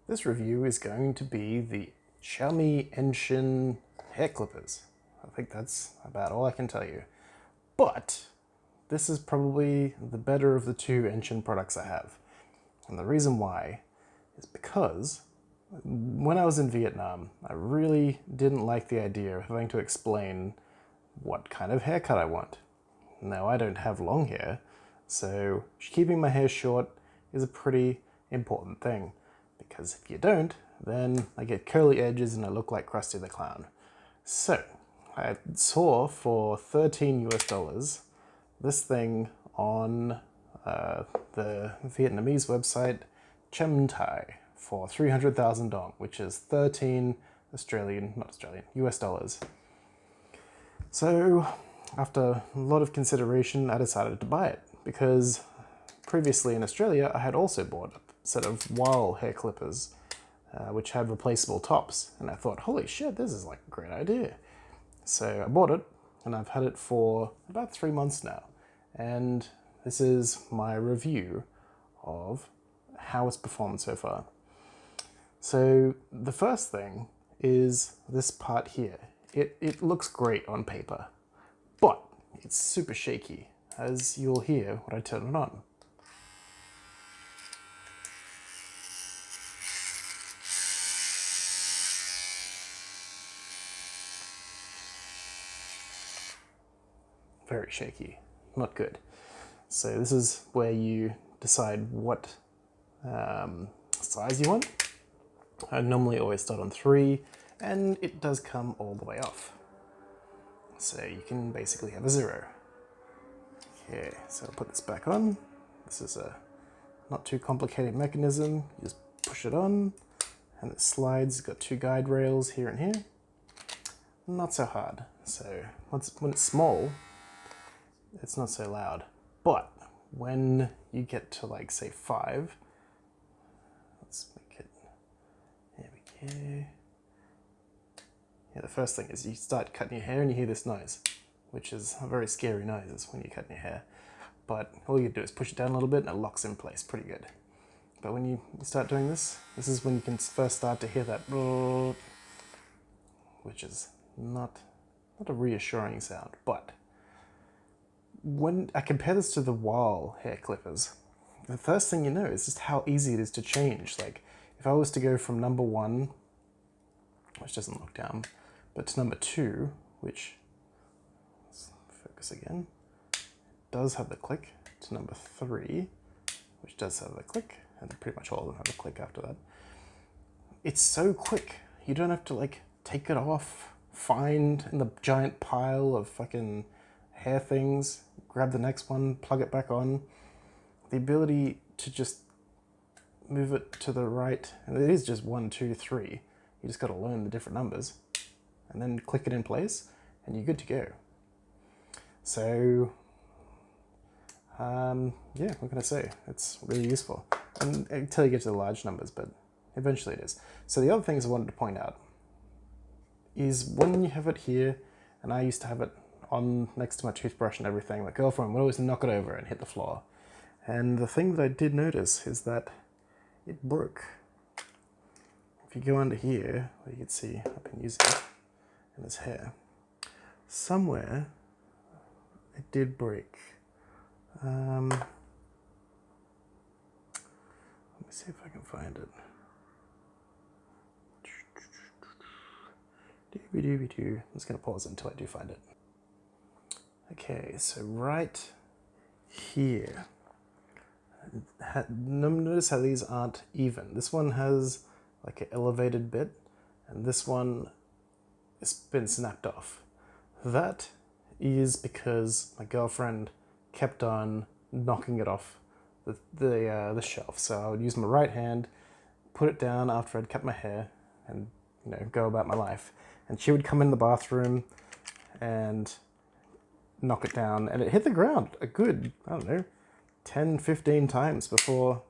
This review is going to be the Xiaomi Enchen hair clippers. I think that's about all I can tell you. But this is probably the better of the two Enchen products I have. And the reason why is because when I was in Vietnam, I really didn't like the idea of having to explain what kind of haircut I want. Now, I don't have long hair, so keeping my hair short is a pretty important thing. Because if you don't, then I get curly edges and I look like Krusty the Clown. So, I saw for $13 this thing on the Vietnamese website Chem Thai for 300,000 dong, which is 13 US dollars. So, after a lot of consideration, I decided to buy it because previously in Australia, I had also bought a set of Wahl hair clippers, which had replaceable tops. And I thought, holy shit, this is like a great idea. So I bought it, and I've had it for about 3 months now. And this is my review of how it's performed so far. So the first thing is this part here. It looks great on paper, but it's super shaky, as you'll hear when I turn it on. Very shaky, not good. So this is where you decide what size you want. I normally always start on 3, and it does come all the way off. So you can basically have a 0. Okay, so I'll put this back on. This is a not too complicated mechanism. You just push it on, and it slides. It's got 2 guide rails here and here. Not so hard. So when it's small, it's not so loud. But when you get to, like, say 5, let's make it, there we go. Yeah, the first thing is you start cutting your hair and you hear this noise, which is a very scary noise when you're cutting your hair. But all you do is push it down a little bit and it locks in place pretty good. But when you start doing this, this is when you can first start to hear that, which is not a reassuring sound. But when I compare this to the Wahl hair clippers, the first thing you know is just how easy it is to change. Like, if I was to go from number 1, which doesn't look down, but to number 2, which, let's focus again, does have the click, to number 3, which does have the click, and pretty much all of them have a click after that. It's so quick. You don't have to, like, take it off, find in the giant pile of fucking hair things, grab the next one, plug it back on. The ability to just move it to the right, and it is just 1, 2, 3. You just got to learn the different numbers and then click it in place and you're good to go. So yeah, what can I say? It's really useful until you get to the large numbers, but eventually it is. So the other things I wanted to point out is when you have it here, and I used to have it on next to my toothbrush and everything, my girlfriend would always knock it over and hit the floor. And the thing that I did notice is that it broke. If you go under here, where you can see I've been using it in his hair, somewhere it did break. Let me see if I can find it. I'm just going to pause until I do find it. Okay, so right here, notice how these aren't even. This one has like an elevated bit, and this one has been snapped off. That is because my girlfriend kept on knocking it off the shelf. So I would use my right hand, put it down after I'd cut my hair, and go about my life. And she would come in the bathroom and knock it down, and it hit the ground a good, I don't know, 10, 15 times before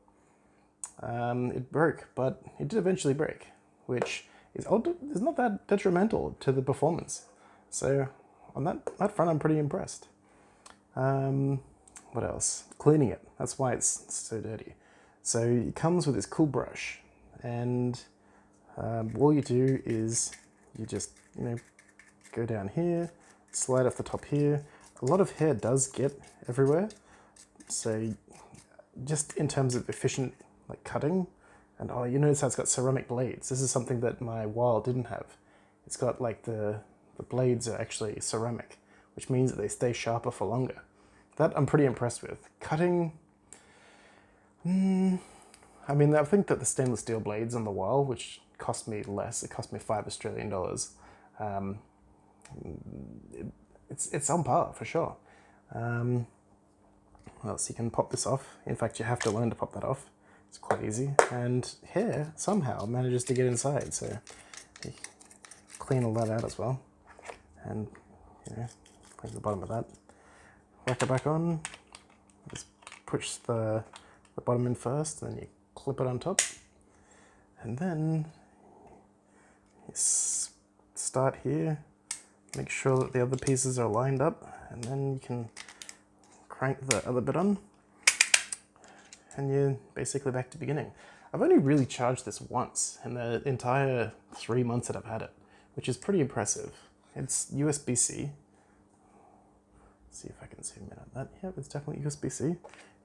it broke. But it did eventually break, which is not that detrimental to the performance. So on that front, I'm pretty impressed. What else? Cleaning it. That's why it's so dirty. So it comes with this cool brush, and all you do is you just, go down here, slide off the top here. A lot of hair does get everywhere, so just in terms of efficient like cutting, and oh, you notice how it's got ceramic blades. This is something that my wile didn't have. It's got like the blades are actually ceramic, which means that they stay sharper for longer. That I'm pretty impressed with. Cutting, I mean, I think that the stainless steel blades on the wile, which cost me less, it cost me $5 Australian, it's on par for sure. What else? You can pop this off. In fact, you have to learn to pop that off. It's quite easy. And hair somehow manages to get inside, so you clean all that out as well. And, clean the bottom of that. Whack it back on. Just push the bottom in first, then you clip it on top. And then you start here. Make sure that the other pieces are lined up, and then you can crank the other bit on, and you're basically back to beginning. I've only really charged this once in the entire 3 months that I've had it, which is pretty impressive. It's USB-C. Let's see if I can zoom in on that. Yep, it's definitely USB-C.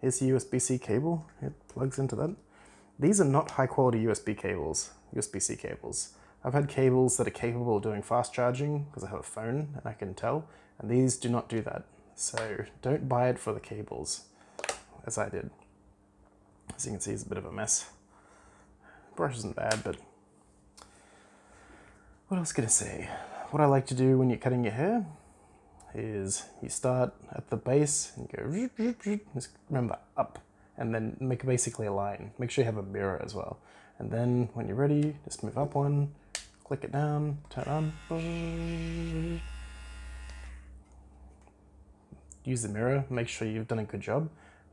Here's the USB-C cable. It plugs into that. These are not high quality USB-C cables. I've had cables that are capable of doing fast charging because I have a phone and I can tell, and these do not do that. So don't buy it for the cables, as I did. As you can see, it's a bit of a mess. Brush isn't bad, but what else can I say? What I like to do when you're cutting your hair is you start at the base and go, just remember, up, and then make basically a line. Make sure you have a mirror as well. And then when you're ready, just move up one, click it down, turn on. Use the mirror, make sure you've done a good job.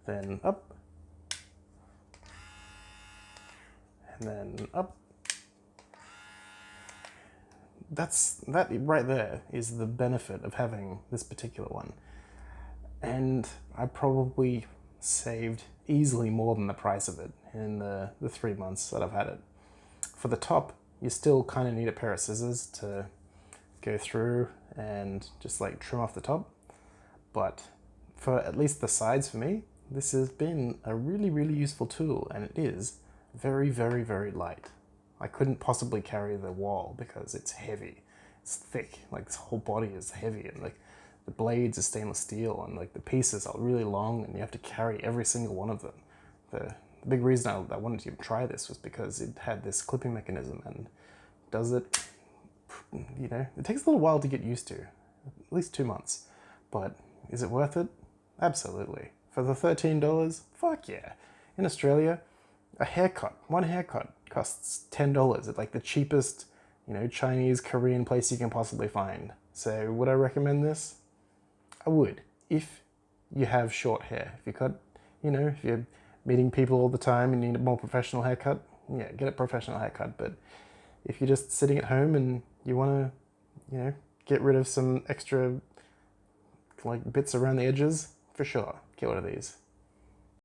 Then up, and then up. That right there is the benefit of having this particular one. And I probably saved easily more than the price of it in the 3 months that I've had it. For the top, you still kind of need a pair of scissors to go through and just like trim off the top. But for at least the sides for me, this has been a really, really useful tool, and it is very, very, very light. I couldn't possibly carry the wall because it's heavy. It's thick, like this whole body is heavy, and like the blades are stainless steel, and like the pieces are really long, and you have to carry every single one of them. The big reason I wanted to try this was because it had this clipping mechanism, and does it, it takes a little while to get used to, at least 2 months, but is it worth it? Absolutely. For the $13, fuck yeah. In Australia, one haircut costs $10 at like the cheapest, Chinese, Korean place you can possibly find. So would I recommend this? I would, if you have short hair. If if you're meeting people all the time and you need a more professional haircut, yeah, get a professional haircut. But if you're just sitting at home and you want to, get rid of some extra like bits around the edges, for sure, get one of these.